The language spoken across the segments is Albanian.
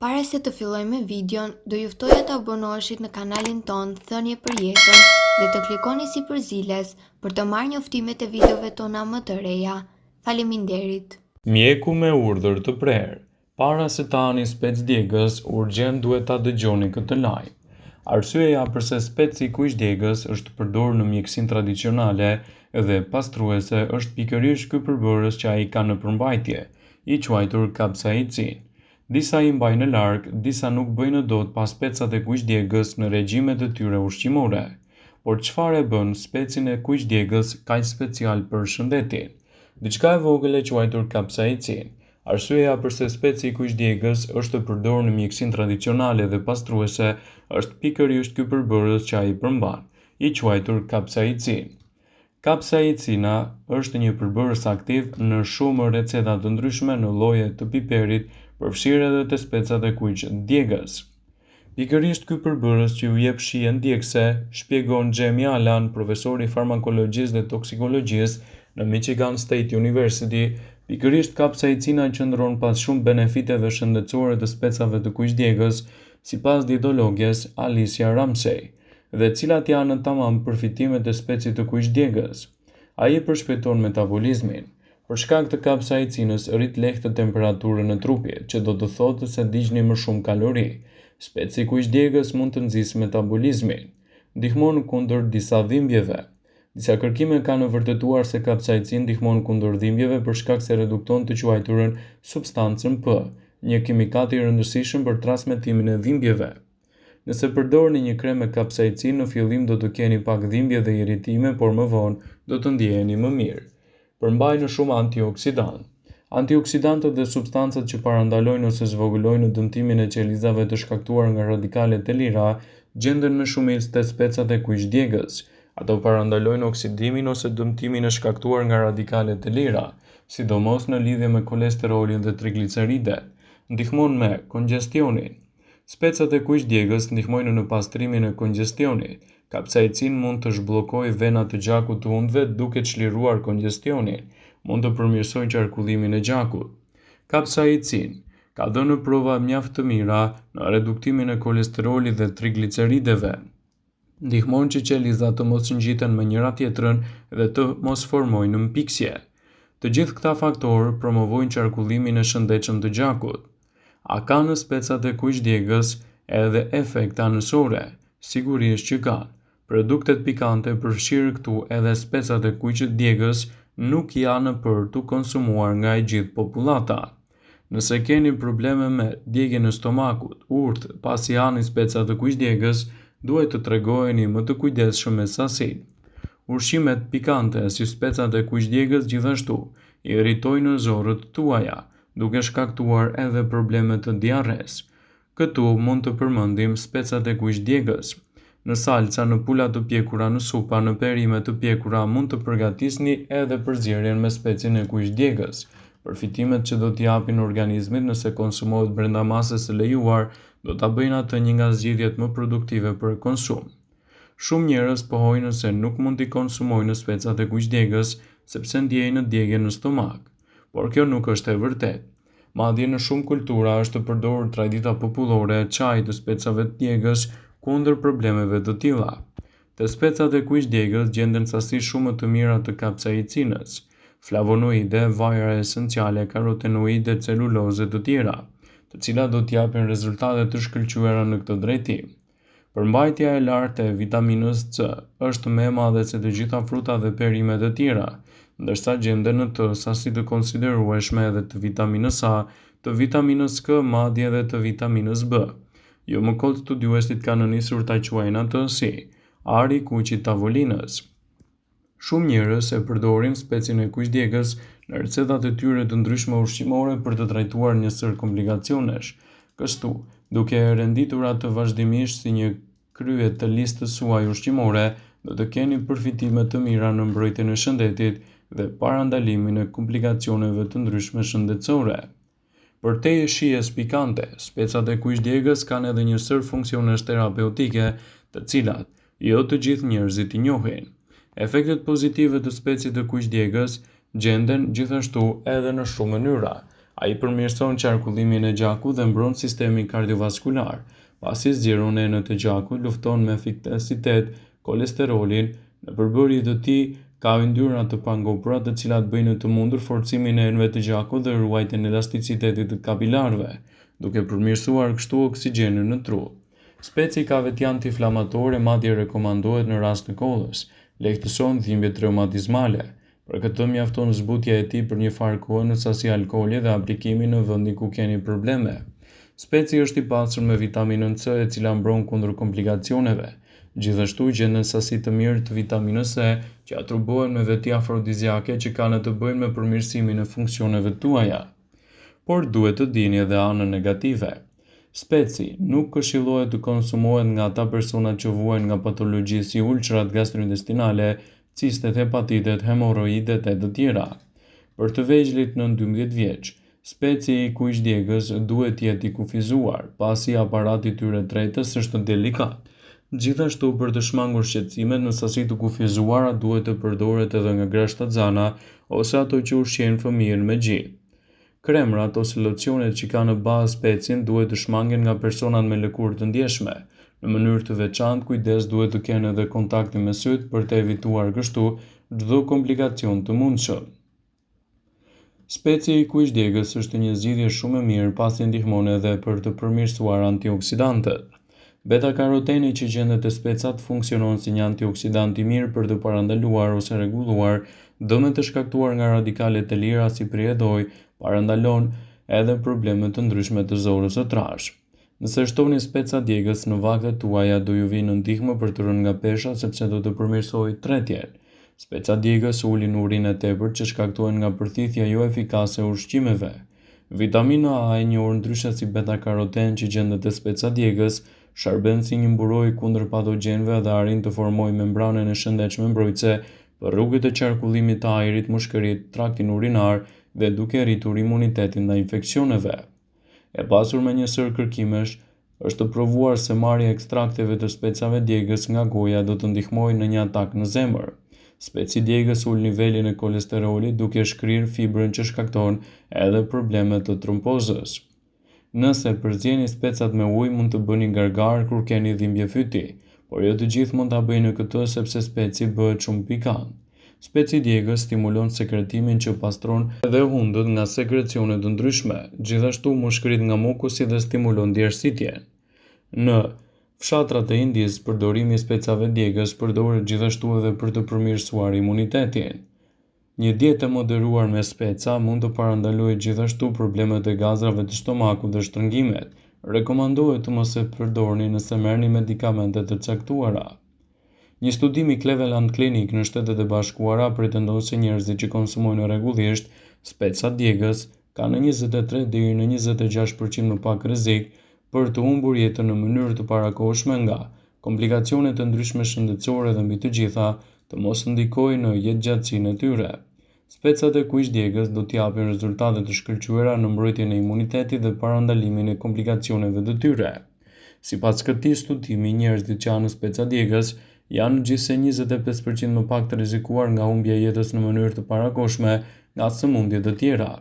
Para se të fillojmë me videon, do ju ftoja të abonoheshit në kanalin ton Thënie për Jetën dhe të klikoni si përziles për të marrë njoftimet e videove tona më të reja. Faleminderit. Mjeku me urdhër të prerë. Para se të hani spec djegës, urgjent duhet ta dëgjoni këtë lajm. Arsyeja pse speci i kuq djegës është përdorur në mjekësinë tradicionale dhe pastruese është pikërisht ky përbërës që ai ka në përmbajtje, i quajtur kapsaicin. Disa i mbajnë larg, disa nuk bëjnë dot pa specat e kuq djegës në regjimet e tyre ushqimore. Por çfarë e bën specin e kuq djegës kaq special për shëndetin? Diçka e vogël e quajtur kapsaicin. Arsyeja pse speci i kuq djegës është përdorur në mjekësinë tradicionale dhe pastruese është pikërisht ky përbërës që ai përmban, i quajtur kapsaicin. Kapsaicina është një përbërës aktiv në shumë receta të ndryshme në lloje të piperit, përfshirë edhe të specat e kuq djegës. Pikërisht ky përbërës që ju jep shije ndjekëse, shpjegon Jamie Allan, profesor i farmakologjisë dhe toksikologjisë në Michigan State University. Pikërisht kapsaicina qëndron pas shumë benefiteve shëndetësore të specave të kuq djegës, sipas dietologjes Alicia Ramsey, dhe cilat janë tamam përfitimet e specit të kuq djegës. Ai përshpejton metabolizmin. Për shkak të kapsaicinës rrit lehtë temperaturën në trupit, që do të thotë se ndiqni më shumë kalori. Speci i kuq djegës mund të nxjisë metabolizmin. Ndihmon kundër disa dhimbjeve. Disa kërkime kanë vërtetuar se kapsaicin ndihmon kundër dhimbjeve për shkak se redukton të quajturën substancën P, një kimikal i rëndësishëm për transmetimin e dhimbjeve. Nëse përdorni një krem me kapsaicin, në fillim do të keni pak dhimbje dhe irritime, por më vonë do të ndjeheni më mirë. Përmbajnë shumë antioksidantë. Antioksidantët dhe substancat që parandalojnë ose zvogëlojnë dëmtimin e qelizave të shkaktuar nga radikalet e lira gjenden në shumicë të specat e kuq djegës. Ato parandalojnë oksidimin ose dëmtimin e shkaktuar nga radikalet e lira, sidomos në lidhje me kolesterolin dhe trigliceridet. Ndihmon me kongestionin. Specat e kuq djegës ndihmojnë në pastrimin e kongestionit. Kapsaicin mund të zhbllokojë venat e gjakut të hundëve duke çliruar kongestionin. Mund të përmirësojë qarkullimin e gjakut. Kapsaicin ka dhënë prova mjaft të mira në reduktimin e kolesterolit dhe triglicerideve. Ndihmon që qelizat të mos ngjiten me njëra tjetrën dhe të mos formojnë mpiksje. Të gjithë këta faktorë promovojnë qarkullimin e shëndetshëm të gjakut. A ka në specat e kuq djegës edhe efekte anësore? Sigurisht që kanë. Produktet pikante, përfshirë këtu edhe specat e kuq djegës, nuk janë për të konsumuar nga e gjithë popullata. Nëse keni probleme me djegjen e stomakut, urtë pasi hani specat e kuq djegës, duhet të tregojeni më të kujdesshëm me sasinë. Ushqimet pikante si specat e kuq djegës gjithashtu i irritojnë zorët tuaja, duke shkaktuar edhe probleme të diarres. Këtu mund të përmendim specat e kuq djegës. Në salca, në pula të pjekura, në supa, në perime të pjekura mund të përgatisni edhe përzierjen me specin e kuq djegës. Përfitimet që do t'i japin organizmit nëse konsumohet brenda masës së lejuar do ta bëjnë atë një nga zgjidhjet më produktive për konsum. Shumë njerëz pohojnë se nuk mund t'i konsumojnë specat e kuq djegës sepse ndjejnë djegje në stomak, por kjo nuk është e vërtetë. Madje në shumë kultura është përdorur tradita popullore çaji të specave të djegës kundër problemeve të tilla. Te specat e kuq djegës gjenden sasi shumë të mira të kapsaicinës, flavonoide, vajra esenciale, karotenoide, celuloze të tjera, të cilat do t'japin rezultate të shkëlqyera në këtë drejtim. Përmbajtja e lartë e vitaminës C është më e madhe se të gjitha frutat dhe perimet e tjera, ndërsa gjenden në të sasi të konsiderueshme edhe të vitaminës A, të vitaminës K, madje edhe të vitaminës B. Jo më kollë studiuesit kanë nisur ta quajnë atë si ari i kuq i tavolinës. Shumë njerëz e përdorin specin e kuq djegës në recetat e tyre të ndryshme ushqimore për të trajtuar një sër komplikacionesh. Kështu, duke e renditur atë vazhdimisht si një krye të listës suaj ushqimore, do të keni përfitime të mira në mbrojtjen e shëndetit dhe parandalimin e komplikacioneve të ndryshme shëndetësore. Për te e shijes pikante, specat e kuq djegës kanë edhe një sër funksionesh terapeutike, të cilat jo të gjithë njerëzit i njohin. Efektet pozitive të specit të kuq djegës gjenden gjithashtu edhe në shumë mënyra. Ai përmirëson qarkullimin e gjakut dhe mbron sistemin kardiovaskular, pasi zgjeron enët e gjakut, lufton me efikasitet kolesterolin. Në përbërje të tij, ka yndyra të pangopura të cilat bëjnë të mundur forcimin e enëve të gjakut dhe ruajtjen e elasticitetit të kapilarëve, duke përmirësuar kështu oksigjenin në tru. Speci ka veti antiinflamatore, madje rekomandohet në rast të kollës, lehtëson dhimbjet reumatizmale. Për këtë mjafton zbutja e tij për një farë kohë në sasi alkooli dhe aplikimi në vendin ku keni probleme. Speci është i pasur me vitaminën C, e cila mbron kundër komplikacioneve. Gjithashtu gjenden sasi të mirë të vitaminës C, që atribuohen me veti afrodiziake që kanë të bëjnë me përmirësimin e funksioneve tuaja. Por duhet të dini edhe anën negative. Speci nuk këshillohet të konsumohet nga ata persona që vuajnë nga patologji si ulçrat gastrointestinale, cistet, hepatitet, hemoroidet e të tjera. Për të vegjëlit nën 12 vjeç, speci i kuqdjegës duhet të jetë i kufizuar, pasi aparati i tyre tretës është delikat. Gjithashtu, për të shmangur shqetësimet, në sasi të kufizuara duhet të përdoret edhe nga grashta zana ose ato që ushqejnë fëmijën me gji. Kremrat ose locionet që kanë në bazë specin duhet të shmangen nga personat me lëkurë të ndjeshme. Në mënyrë të veçantë, kujdes duhet të kenë edhe kontakte me syt për të evituar kështu çdo komplikacion të mundshëm. Speci i kuqdjegës është një zgjidhje shumë e mirë, pasi ndihmon edhe për të përmirësuar antioksidantët. Beta-karoteni që gjendet te specat funksionon si një antioksidant i mirë për të parandaluar ose rregulluar dëmet e shkaktuar nga radikalet e lira si prijedoj, parandalon edhe probleme të ndryshme të zorës së trashë. Nëse shtoni speca djegës në vaktet tuaja, do ju vinë në ndihmë për të rënë nga pesha, sepse do të përmirësojë tretjen. Speca djegës ulin urinë e tepërt që shkaktohen nga përthithja jo efikase e ushqimeve. Vitamina A, e njohur ndryshe si beta-karoten që gjendet te speca djegës, shërben si një mburojë kundër patogjenëve dhe arrin të formojë membranën e shëndetshme mbrojtëse për rrugët e qarkullimit të ajrit, mushkëritë, traktin urinar dhe duke rritur imunitetin ndaj infeksioneve. E pasur me një sër kërkimesh, është provuar se marrja e ekstrakteve të specave djegës nga goja do të ndihmojë në një atak në zemër. Speci djegës ul nivelin e kolesterolit duke shkrirë fibrën që shkakton edhe probleme të trombozës. Nëse përzjeni specat me ujë, mund të bëni gargar kur keni dhimbje fyti, por jo të gjithë mund ta bëjnë këtë sepse speci bëhet shumë pikant. Speci djegës stimulon sekretimin që pastron edhe hundët nga sekrecione të ndryshme, gjithashtu mushkëritë nga mukusi dhe stimulon djersitjen. Në fshatrat e Indisë, përdorimi i specave djegës përdoret gjithashtu edhe për të përmirësuar imunitetin. Një dietë e moderuar me speca mund të parandalojë gjithashtu problemet e gazrave të stomakut dhe shtrëngimet. Rekomandohet të mos e përdorni nëse merrni medikamente të caktuara. Një studim i Cleveland Clinic në Shtetet e Bashkuara pretendon se njerëzit që konsumojnë rregullisht speca djegës kanë 23 deri në 26% më pak rrezik për të humbur jetën në mënyrë të parakohshme nga komplikacione të ndryshme shëndetësore dhe mbi të gjitha të mos ndikojnë në jetëgjatësinë e tyre. Specat e kuqdjegës do t'japin rezultate të shkëlqyera në mbrojtjen e imunitetit dhe parandalimin e komplikacioneve të tyre. Sipas këtij studimi, njerëzit që hanë speca djegës janë gjithsej 25% më pak të rrezikuar nga humbja e jetës në mënyrë të parakohshme nga sëmundje të tjera.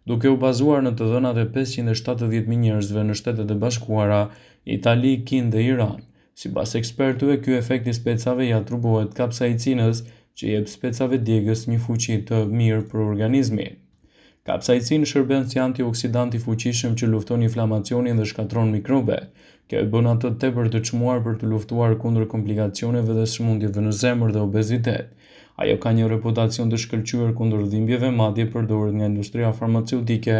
Duke u bazuar në të dhënat e 570.000 njerëzve në Shtetet e Bashkuara, Itali, Kinë dhe Iran, sipas ekspertëve, ky efekt i specave i atribuohet kapsaicinës, që jep specave djegës një fuqi të mirë për organizmin. Kapsaicin shërben si antioksidant i fuqishëm që lufton inflamacionin dhe shkatron mikrobe. Kjo e bën atë tepër të çmuar për të luftuar kundër komplikacioneve dhe sëmundjeve në zemër dhe obezitet. Ajo ka një reputacion të shkëlqyer kundër dhimbjeve, madje përdoret nga industria farmaceutike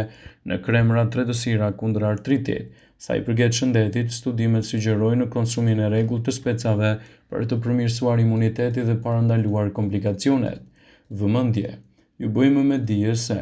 në kremra tretësira kundër artritit. Sa i përket shëndetit, studimet sugjerojnë konsumin e rregullt të specave për të përmirësuar imunitetin dhe parandaluar komplikacionet. Vëmendje. Ju bëjmë me dije se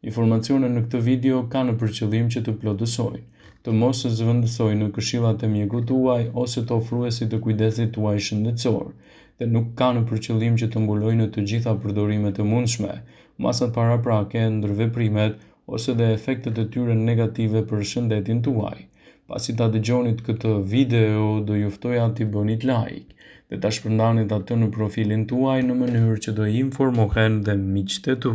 informacionet në këtë video kanë për qëllim që të plotësojnë, të mos zëvendësojnë në këshillat e mjekut tuaj ose të ofruesit të kujdesit tuaj shëndetësor, dhe nuk kanë për qëllim që të mbulojnë të gjitha përdorimet e mundshme, masat paraprake, ndërveprimet ose dhe efektet e tyre negative për shëndetin tuaj. Pasi ta dëgjonit këtë video, do ju ftoja t'i bënit like dhe ta shpërndanit atë në profilin tuaj në mënyrë që do informohen dhe miqtë e tu.